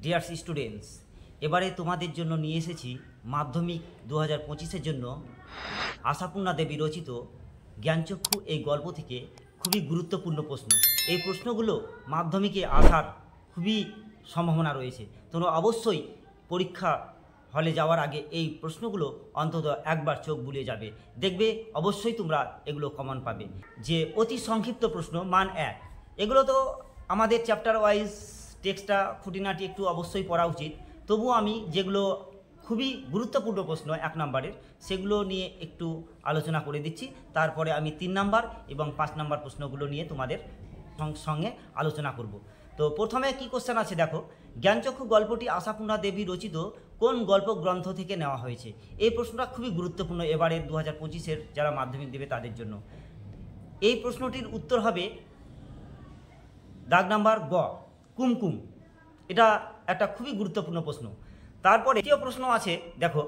Dear students, এবারে তোমাদের জন্য নিয়ে এসেছি মাধ্যমিক 2025-এর জন্য আশাপূর্ণা দেবী রচিত জ্ঞানচক্ষু এই গল্প থেকে খুবই গুরুত্বপূর্ণ প্রশ্ন। এই প্রশ্নগুলো মাধ্যমিকে আসার খুবই সম্ভাবনা রয়েছে। তোমরা অবশ্যই পরীক্ষা হলে যাওয়ার আগে এই প্রশ্নগুলো অন্তত একবার চোখ বুলিয়ে যাবে, দেখবে অবশ্যই তোমরা এগুলো কমন পাবে। যে অতি সংক্ষিপ্ত প্রশ্ন মান 1, এগুলো তো আমাদের চ্যাপ্টার ওয়াইজ টেক্সটটা খুঁটিনাটি একটু অবশ্যই পড়া উচিত, তবুও আমি যেগুলো খুবই গুরুত্বপূর্ণ প্রশ্ন 1 নম্বরের সেগুলো নিয়ে একটু আলোচনা করে দিচ্ছি। তারপরে আমি 3 নম্বর এবং 5 নম্বর প্রশ্নগুলো নিয়ে তোমাদের সঙ্গে আলোচনা করব। তো প্রথমে কি কোশ্চেন আছে দেখো, জ্ঞানচক্ষু গল্পটি আশাপূর্ণা দেবী রচিত কোন গল্প গ্রন্থ থেকে নেওয়া হয়েছে? এই প্রশ্নটা খুবই গুরুত্বপূর্ণ এবারের 2025-এর যারা মাধ্যমিক দেবে তাদের জন্য। এই প্রশ্নটির উত্তর হবে দাগ নাম্বার গ, কুমকুম। এটা একটা খুবই গুরুত্বপূর্ণ প্রশ্ন। তারপরে দ্বিতীয় প্রশ্ন আছে দেখো,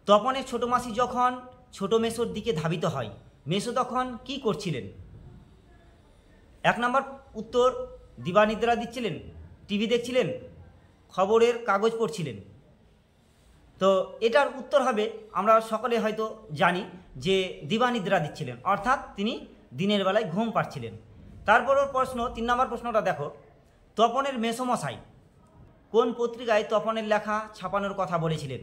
তপনের ছোট মাসি যখন ছোট মেসোর দিকে ধাবিত হয়, মেসো তখন কি করছিলেন? 1 নম্বর উত্তর, দিবানিদ্রা দিচ্ছিলেন, টিভি দেখছিলেন, খবরের কাগজ পড়ছিলেন। তো এটার উত্তর হবে, আমরা সকলে হয়তো জানি যে দিবানিদ্রা দিচ্ছিলেন, অর্থাৎ তিনি দিনের বেলায় ঘুম পাচ্ছিলেন। তারপরের প্রশ্ন 3 নম্বর প্রশ্নটা দেখো, তপনের মেসোমশাই কোন পত্রিকায় তপনের লেখা ছাপানোর কথা বলেছিলেন?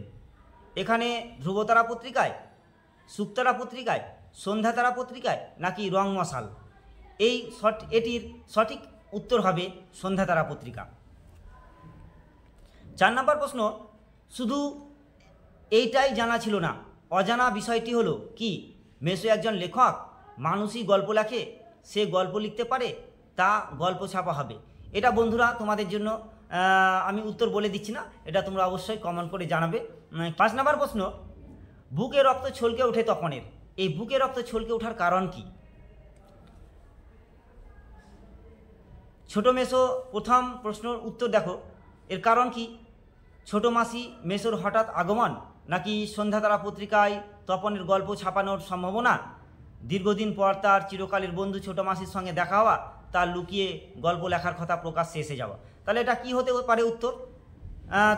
এখানে ধ্রুবতারা পত্রিকায়, শুকতারা পত্রিকায়, সন্ধ্যাতারা পত্রিকায় নাকি রং মশাল? এটির সঠিক উত্তর হবে সন্ধ্যাতারা পত্রিকা। 4 নম্বর প্রশ্ন, শুধু এইটাই জানা ছিল না, অজানা বিষয়টি হলো কি? মেসো একজন লেখক, মানুষই গল্প লেখে, সে গল্প লিখতে পারে, তা গল্প ছাপা হবে। এটা বন্ধুরা তোমাদের জন্য আমি উত্তর বলে দিচ্ছি না, এটা তোমরা অবশ্যই কমেন্ট করে জানাবে। 5 নম্বর প্রশ্ন, বুকে রক্ত ছলকে ওঠে তপনের, এই বুকে রক্ত ছলকে ওঠার কারণ কি? ছোট মেসো প্রথম প্রশ্নের উত্তর দেখো, এর কারণ কি? ছোট মাসি মেসোর হঠাৎ আগমন, নাকি সন্ধ্যাতারা পত্রিকায় তপনের গল্প ছাপানোর সম্ভাবনা, দীর্ঘদিন পর তার চিরকালের বন্ধু ছোট মাসির সঙ্গে দেখা হওয়া, তার লুকিয়ে গল্প লেখার কথা প্রকাশ্যে এসে যাওয়া? তাহলে এটা কি হতে পারে উত্তর?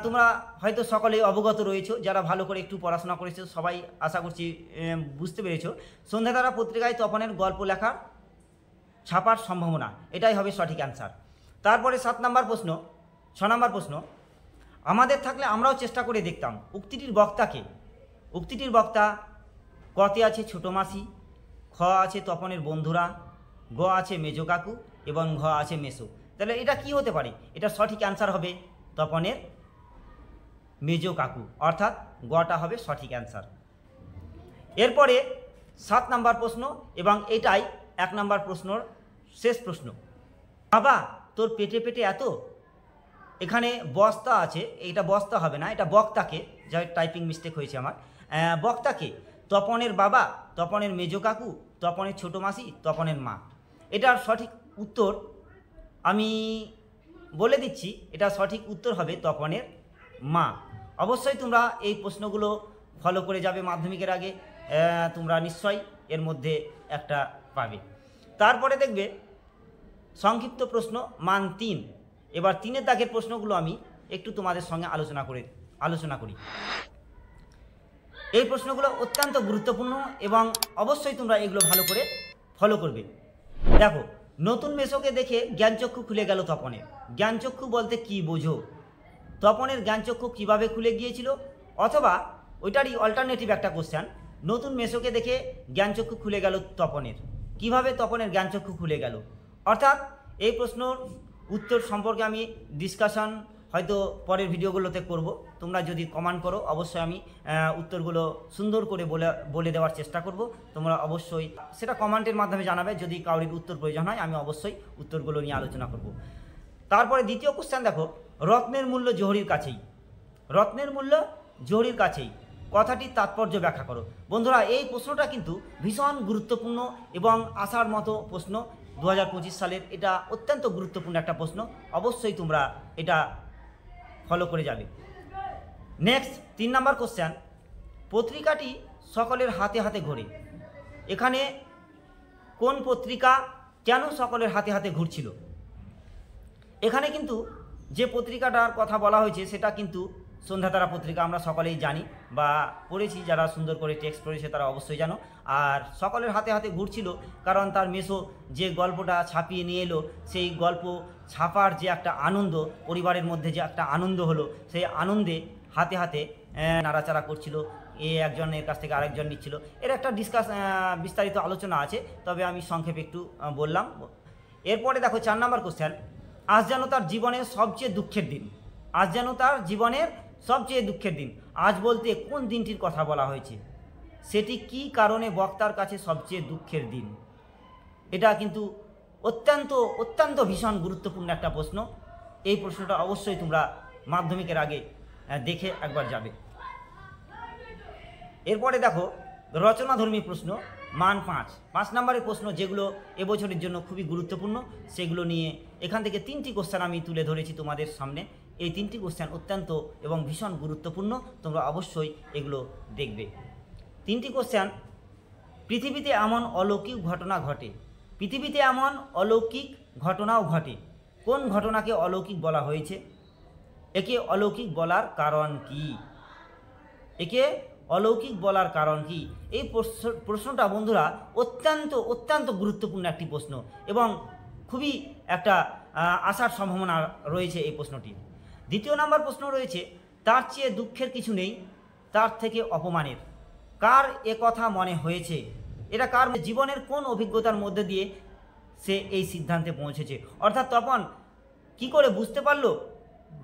তোমরা হয়তো সকলেই অবগত রয়েছো, যারা ভালো করে একটু পড়াশোনা করেছো সবাই আশা করছি বুঝতে পেরেছো। সন্ধ্যাতারা পত্রিকায় তপনের গল্প লেখার ছাপার সম্ভাবনা, এটাই হবে সঠিক অ্যান্সার। তারপরে 7 নম্বর প্রশ্ন, 6 নম্বর প্রশ্ন, আমাদের থাকলে আমরাও চেষ্টা করে দেখতাম, উক্তিটির বক্তাকে? উক্তিটির বক্তা কতে আছে ছোট মাসি, খ আছে তপনের বন্ধুরা, গ আছে মেজো কাকু এবং ঘ আছে মেসো। তাহলে এটা কি হতে পারে? এটা সঠিক অ্যান্সার হবে তপনের মেজো কাকু, অর্থাৎ গটা হবে সঠিক অ্যান্সার। এরপরে 7 নম্বর প্রশ্ন এবং এটাই 1 নম্বর প্রশ্নর শেষ প্রশ্ন, বাবা তোর পেটে পেটে এত। এখানে বস্তা আছে, এটা বস্তা হবে না, এটা বক্তাকে, যা টাইপিং মিস্টেক হয়েছে আমার, বক্তাকে তপনের বাবা, তপনের মেজো কাকু, তপনের ছোট মাসি, তপনের মা। এটার সঠিক উত্তর আমি বলে দিচ্ছি, এটা সঠিক উত্তর হবে তপনের মা। অবশ্যই তোমরা এই প্রশ্নগুলো ফলো করে যাবে মাধ্যমিকের আগে, তোমরা নিশ্চয়ই এর মধ্যে একটা পাবে। তারপরে দেখবে সংক্ষিপ্ত প্রশ্ন মান 3। এবার 3-এর দাগের প্রশ্নগুলো আমি একটু তোমাদের সঙ্গে আলোচনা করি। এই প্রশ্নগুলো অত্যন্ত গুরুত্বপূর্ণ এবং অবশ্যই তোমরা এগুলো ভালো করে ফলো করবে। দেখো, নতুন মেসোকে দেখে জ্ঞানচক্ষু খুলে গেল তপনের। জ্ঞানচক্ষু বলতে কি বোঝো? তপনের জ্ঞানচক্ষু কিভাবে খুলে গিয়েছিল? অথবা ওইটারই অল্টারনেটিভ একটা কোশ্চেন, নতুন মেসোকে দেখে জ্ঞানচক্ষু খুলে গেল তপনের, কিভাবে তপনের জ্ঞানচক্ষু খুলে গেল? অর্থাৎ এই প্রশ্নর উত্তর সম্পর্কে আমি ডিসকাশন হয়তো পরের ভিডিওগুলোতে করব। তোমরা যদি কমেন্ট করো অবশ্যই আমি উত্তরগুলো সুন্দর করে বলে দেওয়ার চেষ্টা করব। তোমরা অবশ্যই সেটা কমেন্টের মাধ্যমে জানাবে, যদি কারোর উত্তর প্রয়োজন হয় আমি অবশ্যই উত্তরগুলো নিয়ে আলোচনা করব। তারপরে দ্বিতীয় কোশ্চেন দেখো, রত্নের মূল্য জহরির কাছেই। রত্নের মূল্য জহরির কাছেই কথাটির তাৎপর্য ব্যাখ্যা করো। বন্ধুরা, এই প্রশ্নটা কিন্তু ভীষণ গুরুত্বপূর্ণ এবং আসার মতো প্রশ্ন 2025 সালের। এটা অত্যন্ত গুরুত্বপূর্ণ একটা প্রশ্ন, অবশ্যই তোমরা এটা ফলো করে যাবে। নেক্সট 3 নম্বর কোশ্চেন, পত্রিকাটি সকলের হাতে হাতে ঘোরে। এখানে কোন পত্রিকা কেন সকলের হাতে হাতে ঘুরছিল? এখানে কিন্তু যে পত্রিকাটার কথা বলা হয়েছে সেটা কিন্তু সন্ধ্যাতারা পত্রিকা, আমরা সকলেই জানি বা পড়েছি, যারা সুন্দর করে টেক্সট পড়েছে তারা অবশ্যই জানো। আর সকলের হাতে হাতে ঘুরছিল, কারণ তার মেসো যে গল্পটা ছাপিয়ে নিয়ে এলো, সেই গল্প ছাপার যে একটা আনন্দ, পরিবারের মধ্যে যে একটা আনন্দ হলো, সেই আনন্দে হাতে হাতে নাড়াচাড়া করছিল, একজনের কাছ থেকে আরেকজন নিচ্ছিল। এর একটা বিস্তারিত আলোচনা আছে, তবে আমি সংক্ষেপে একটু বললাম। এরপরে দেখো 4 নম্বর কোশ্চেন, আজ যেন তার জীবনের সবচেয়ে দুঃখের দিন। আজ যেন তার জীবনের সবচেয়ে দুঃখের দিন। আজ বলতে কোন দিনটির কথা বলা হয়েছে, সেটি কি কারণে বক্তার কাছে সবচেয়ে দুঃখের দিন? এটা কিন্তু অত্যন্ত অত্যন্ত ভীষণ গুরুত্বপূর্ণ একটা প্রশ্ন। এই প্রশ্নটা অবশ্যই তোমরা মাধ্যমিকের আগে দেখে একবার যাবে। এরপরে দেখো রচনাধর্মী প্রশ্ন, মান 5 নম্বরের প্রশ্ন, যেগুলো এবছরের জন্য খুবই গুরুত্বপূর্ণ, সেগুলো নিয়ে এখান থেকে 3টি কোশ্চেন আমি তুলে ধরেছি তোমাদের সামনে। এই 3টি কোশ্চেন অত্যন্ত এবং ভীষণ গুরুত্বপূর্ণ, তোমরা অবশ্যই এগুলো দেখবে। 3টি কোশ্চেন, পৃথিবীতে এমন অলৌকিক ঘটনা ঘটে, পৃথিবীতে এমন অলৌকিক ঘটনাও ঘটে, কোন ঘটনাকে অলৌকিক বলা হয়েছে? একে অলৌকিক বলার কারণ কি? একে অলৌকিক বলার কারণ কি? এই প্রশ্নটা বন্ধুরা অত্যন্ত অত্যন্ত গুরুত্বপূর্ণ একটি প্রশ্ন এবং খুবই একটা আসার সম্ভাবনা রয়েছে এই প্রশ্নটি। 2 নম্বর প্রশ্ন রয়েছে, তার চেয়ে দুঃখের কিছু নেই, তার থেকে অপমানের। কার এ কথা মনে হয়েছে? এটা কার জীবনের কোন অভিজ্ঞতার মধ্যে দিয়ে সে এই সিদ্ধান্তে পৌঁছেছে? অর্থাৎ তপন কি করে বুঝতে পারলো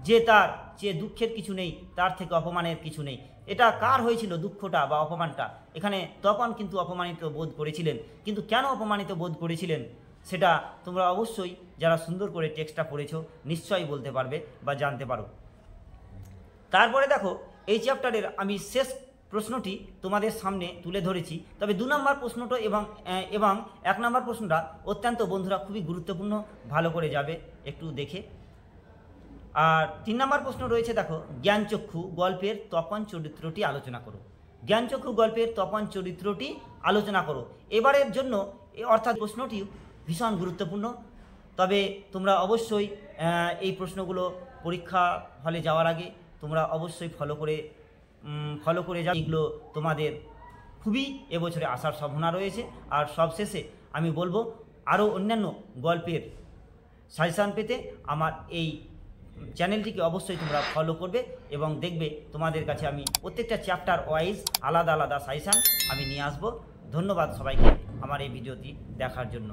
যে তার চেয়ে দুঃখের কিছু নেই, তার থেকে অপমানের কিছু নেই? এটা কার হয়েছিল দুঃখটা বা অপমানটা? এখানে তপন কিন্তু অপমানিত বোধ করেছিলেন, কিন্তু কেন অপমানিত বোধ করেছিলেন সেটা তোমরা অবশ্যই যারা সুন্দর করে টেক্সটটা পড়েছো নিশ্চয়ই বলতে পারবে বা জানতে পারো। তারপরে দেখো এই চ্যাপ্টারের আমি শেষ প্রশ্নটি তোমাদের সামনে তুলে ধরেছি, তবে 2 নম্বর প্রশ্নটা এবং 1 নম্বর প্রশ্নটা অত্যন্ত বন্ধুরা খুবই গুরুত্বপূর্ণ, ভালো করে যাবে একটু দেখে। আর 3 নম্বর প্রশ্ন রয়েছে, দেখো জ্ঞানচক্ষু গল্পের তপন চরিত্রটি আলোচনা করো। জ্ঞানচক্ষু গল্পের তপন চরিত্রটি আলোচনা করো। এবারের জন্য অর্থাৎ প্রশ্নটি ভীষণ গুরুত্বপূর্ণ, তবে তোমরা অবশ্যই এই প্রশ্নগুলো পরীক্ষা হলে যাওয়ার আগে তোমরা অবশ্যই ফলো করে যাও। এগুলো তোমাদের খুবই এবছরে আসার সম্ভাবনা রয়েছে। আর সবশেষে আমি বলবো, আরও অন্যান্য গল্পের সাজেশান পেতে আমার এই চ্যানেলটিকে অবশ্যই তোমরা ফলো করবে এবং দেখবে তোমাদের কাছে আমি প্রত্যেকটা চ্যাপ্টার ওয়াইজ আলাদা আলাদা সাজেশান আমি নিয়ে আসবো। ধন্যবাদ সবাইকে আমার এই ভিডিওটি দেখার জন্য।